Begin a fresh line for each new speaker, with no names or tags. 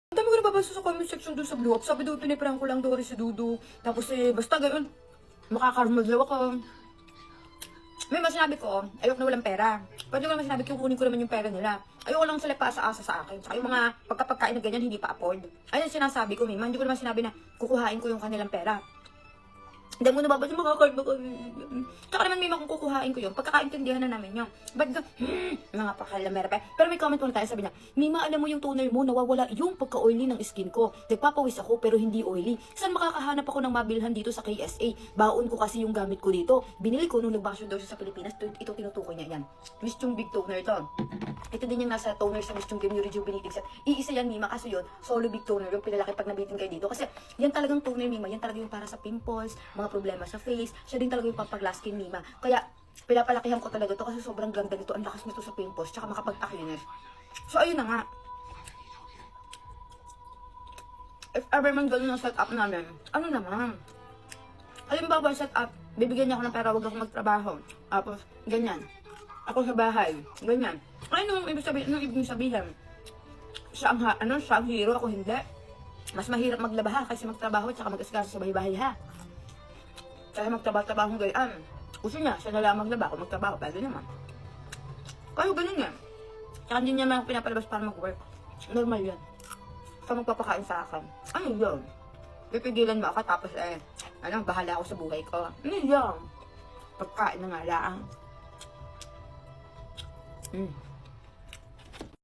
Ang dami ko nababasa sa comment section doon sa Blue Up. Sabi daw, piniprank ko lang daw rin si Dudu. Tapos basta gayon, makakarmal daw ako. May mas sinabi ko, ayoko na walang pera. Pwede ko naman sinabi, kukunin ko naman yung pera nila. Ayoko lang sila paasa-asa sa akin. Saka yung mga pagkapagkain na ganyan, hindi pa afford. Ayun sinasabi ko, Mima. Hindi ko naman sinabi na kukuhain ko yung kanilang pera. Hindi mo nababasa, makakarma ko. Tsaka naman, Mima, kung kukuhain ko yun, pagkakaintindihan na namin yun. Ba't ka, mga pakalamera pa. Pero may comment muna tayo, sabi niya, Mima, alam mo yung toner mo, nawawala yung pagka-oily ng skin ko. Nagpapawis ako, pero hindi oily. Saan makakahanap ako ng mabilhan dito sa KSA? Baon ko kasi yung gamit ko dito. Binili ko nung nagbakasyon daw siya sa Pilipinas. Ito tinutukoy niya, yan. Miss Chung Big Toner to. Ito din yung nasa toner sa Miss Chung Game Rejuvenating Set. Iisa yan, Mima, kasi yun, solo Big Toner, yung pinalaki pag nabitin kayo dito. Kasi yan talagang toner, Mima, yan talaga yung para sa pimples, mga problema sa face, siya din talaga yung papag-glass skin, Mima. Kaya, pinapalakihan ko talaga to kasi sobrang ganda nito, ang lakas nito sa pimples, tsaka makapagtakinis. So, ayun na nga. If ever man ganun ang setup namin, ano naman? Halimbawa, setup, bibigyan niya ako ng pera, wag akong magtrabaho. Tapos, ganyan. Ako sa bahay, ganyan. Ano yung ibig sabihin? Siya ang hero, ako hindi. Mas mahirap maglaba ha, kasi magtrabaho, tsaka mag-asikaso sa bahay-bahay ha. Kaya magtrabaho gayaan. Gusto niya, siya na lang maglaba, ako magtrabaho, pwede naman. Kaya ganun yan. Tsaka hindi niya naman ako pinapalabas para mag-work. Normal yan. Siya magpapakain sa akin. Ano yun? Pipigilan mo ako, tapos bahala ako sa buhay ko. Ano yun? Pagkain na nga lang.